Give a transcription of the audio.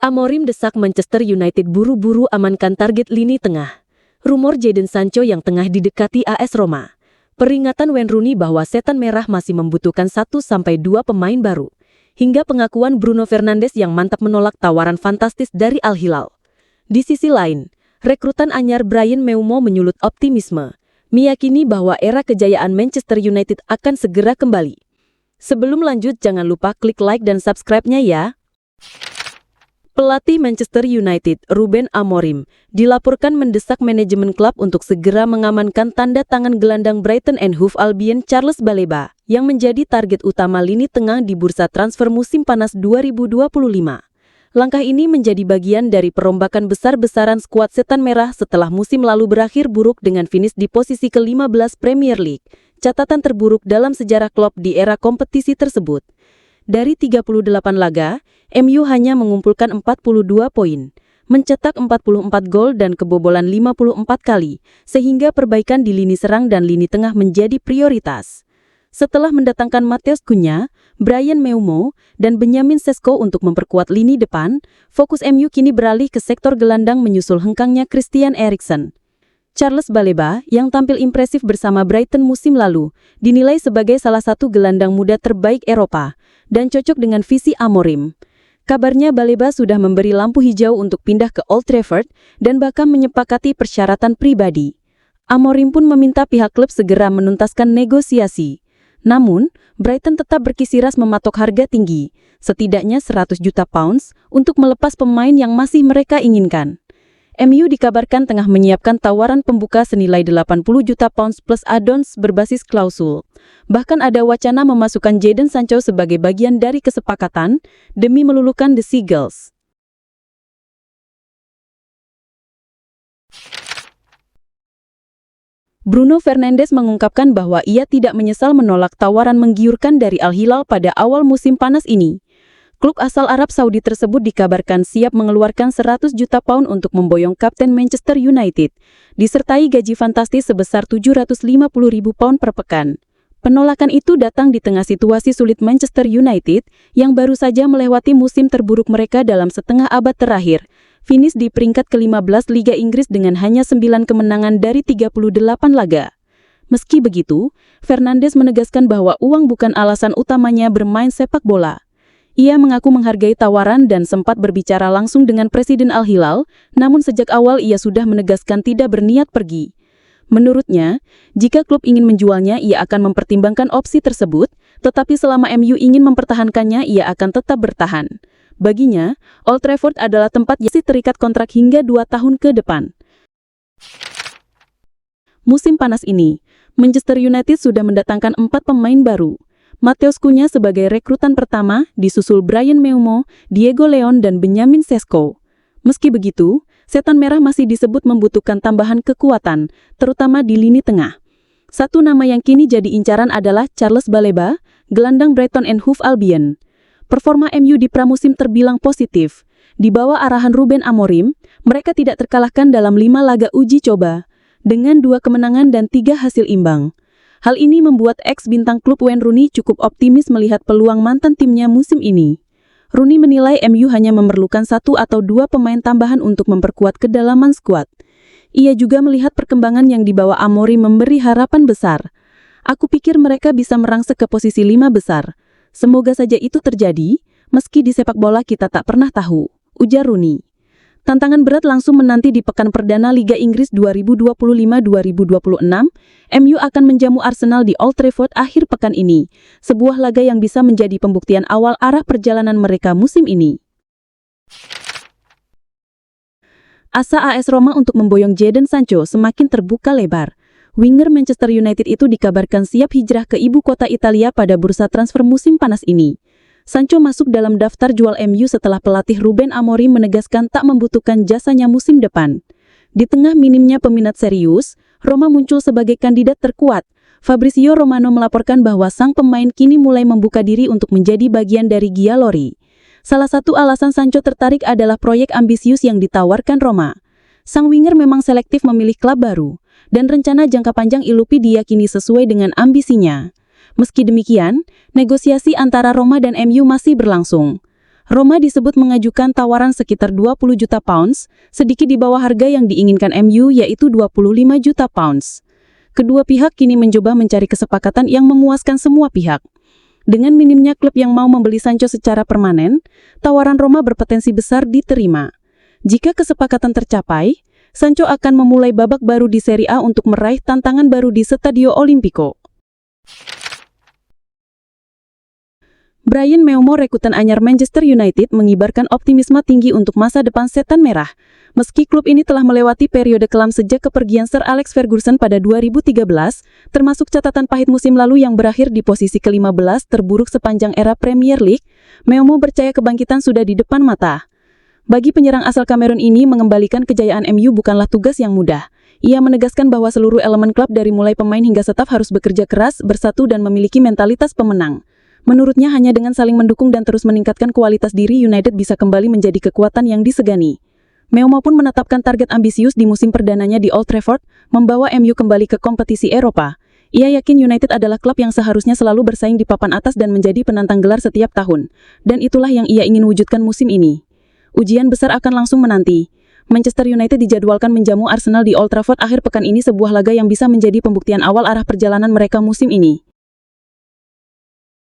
Amorim desak Manchester United buru-buru amankan target lini tengah. Rumor Jadon Sancho yang tengah didekati AS Roma. Peringatan Wayne Rooney bahwa setan merah masih membutuhkan 1-2 pemain baru. Hingga pengakuan Bruno Fernandes yang mantap menolak tawaran fantastis dari Al Hilal. Di sisi lain, rekrutan anyar Bryan Mbeumo menyulut optimisme, meyakini bahwa era kejayaan Manchester United akan segera kembali. Sebelum lanjut, jangan lupa klik like dan subscribe-nya ya. Pelatih Manchester United, Ruben Amorim, dilaporkan mendesak manajemen klub untuk segera mengamankan tanda tangan gelandang Brighton and Hove Albion Charles Baleba, yang menjadi target utama lini tengah di bursa transfer musim panas 2025. Langkah ini menjadi bagian dari perombakan besar-besaran skuad setan merah setelah musim lalu berakhir buruk dengan finish di posisi ke-15 Premier League, catatan terburuk dalam sejarah klub di era kompetisi tersebut. Dari 38 laga, MU hanya mengumpulkan 42 poin, mencetak 44 gol dan kebobolan 54 kali, sehingga perbaikan di lini serang dan lini tengah menjadi prioritas. Setelah mendatangkan Matheus Cunha, Bryan Mbeumo, dan Benjamin Sesko untuk memperkuat lini depan, fokus MU kini beralih ke sektor gelandang menyusul hengkangnya Christian Eriksen. Charles Baleba, yang tampil impresif bersama Brighton musim lalu, dinilai sebagai salah satu gelandang muda terbaik Eropa, dan cocok dengan visi Amorim. Kabarnya Baleba sudah memberi lampu hijau untuk pindah ke Old Trafford, dan bahkan menyepakati persyaratan pribadi. Amorim pun meminta pihak klub segera menuntaskan negosiasi. Namun, Brighton tetap berkisiras mematok harga tinggi, setidaknya 100 juta pounds, untuk melepas pemain yang masih mereka inginkan. MU dikabarkan tengah menyiapkan tawaran pembuka senilai 80 juta pounds plus add-ons berbasis klausul. Bahkan ada wacana memasukkan Jadon Sancho sebagai bagian dari kesepakatan demi meluluhkan The Seagulls. Bruno Fernandes mengungkapkan bahwa ia tidak menyesal menolak tawaran menggiurkan dari Al Hilal pada awal musim panas ini. Klub asal Arab Saudi tersebut dikabarkan siap mengeluarkan 100 juta pound untuk memboyong kapten Manchester United, disertai gaji fantastis sebesar 750.000 pound per pekan. Penolakan itu datang di tengah situasi sulit Manchester United yang baru saja melewati musim terburuk mereka dalam setengah abad terakhir, finish di peringkat ke-15 Liga Inggris dengan hanya 9 kemenangan dari 38 laga. Meski begitu, Fernandes menegaskan bahwa uang bukan alasan utamanya bermain sepak bola. Ia mengaku menghargai tawaran dan sempat berbicara langsung dengan Presiden Al Hilal, namun sejak awal ia sudah menegaskan tidak berniat pergi. Menurutnya, jika klub ingin menjualnya, ia akan mempertimbangkan opsi tersebut, tetapi selama MU ingin mempertahankannya, ia akan tetap bertahan. Baginya, Old Trafford adalah tempat yang terikat kontrak hingga 2 tahun ke depan. Musim panas ini, Manchester United sudah mendatangkan 4 pemain baru. Matheus Cunha sebagai rekrutan pertama, disusul Bryan Mbeumo, Diego Leon, dan Benjamin Sesko. Meski begitu, setan merah masih disebut membutuhkan tambahan kekuatan, terutama di lini tengah. Satu nama yang kini jadi incaran adalah Charles Baleba, gelandang Brighton and Hove Albion. Performa MU di pramusim terbilang positif. Di bawah arahan Ruben Amorim, mereka tidak terkalahkan dalam 5 laga uji coba, dengan 2 kemenangan dan 3 hasil imbang. Hal ini membuat ex-bintang klub Wayne Rooney cukup optimis melihat peluang mantan timnya musim ini. Rooney menilai MU hanya memerlukan 1 atau 2 pemain tambahan untuk memperkuat kedalaman skuad. Ia juga melihat perkembangan yang dibawa Amorim memberi harapan besar. Aku pikir mereka bisa merangsek ke posisi 5 besar. Semoga saja itu terjadi, meski di sepak bola kita tak pernah tahu, ujar Rooney. Tantangan berat langsung menanti di pekan perdana Liga Inggris 2025-2026. MU akan menjamu Arsenal di Old Trafford akhir pekan ini, sebuah laga yang bisa menjadi pembuktian awal arah perjalanan mereka musim ini. Asa AS Roma untuk memboyong Jadon Sancho semakin terbuka lebar. Winger Manchester United itu dikabarkan siap hijrah ke ibu kota Italia pada bursa transfer musim panas ini. Sancho masuk dalam daftar jual MU setelah pelatih Ruben Amorim menegaskan tak membutuhkan jasanya musim depan. Di tengah minimnya peminat serius, Roma muncul sebagai kandidat terkuat. Fabrizio Romano melaporkan bahwa sang pemain kini mulai membuka diri untuk menjadi bagian dari Giallori. Salah satu alasan Sancho tertarik adalah proyek ambisius yang ditawarkan Roma. Sang winger memang selektif memilih klub baru, dan rencana jangka panjang Ilupi diyakini sesuai dengan ambisinya. Meski demikian, negosiasi antara Roma dan MU masih berlangsung. Roma disebut mengajukan tawaran sekitar 20 juta pounds, sedikit di bawah harga yang diinginkan MU yaitu 25 juta pounds. Kedua pihak kini mencoba mencari kesepakatan yang memuaskan semua pihak. Dengan minimnya klub yang mau membeli Sancho secara permanen, tawaran Roma berpotensi besar diterima. Jika kesepakatan tercapai, Sancho akan memulai babak baru di Serie A untuk meraih tantangan baru di Stadio Olimpico. Bryan Mbeumo, rekrutan anyar Manchester United, mengibarkan optimisme tinggi untuk masa depan Setan Merah. Meski klub ini telah melewati periode kelam sejak kepergian Sir Alex Ferguson pada 2013, termasuk catatan pahit musim lalu yang berakhir di posisi ke-15 terburuk sepanjang era Premier League, Mbeumo percaya kebangkitan sudah di depan mata. Bagi penyerang asal Kamerun ini, mengembalikan kejayaan MU bukanlah tugas yang mudah. Ia menegaskan bahwa seluruh elemen klub dari mulai pemain hingga staf harus bekerja keras, bersatu dan memiliki mentalitas pemenang. Menurutnya hanya dengan saling mendukung dan terus meningkatkan kualitas diri, United bisa kembali menjadi kekuatan yang disegani. Mbeumo pun menetapkan target ambisius di musim perdananya di Old Trafford, membawa MU kembali ke kompetisi Eropa. Ia yakin United adalah klub yang seharusnya selalu bersaing di papan atas dan menjadi penantang gelar setiap tahun. Dan itulah yang ia ingin wujudkan musim ini. Ujian besar akan langsung menanti. Manchester United dijadwalkan menjamu Arsenal di Old Trafford akhir pekan ini, sebuah laga yang bisa menjadi pembuktian awal arah perjalanan mereka musim ini.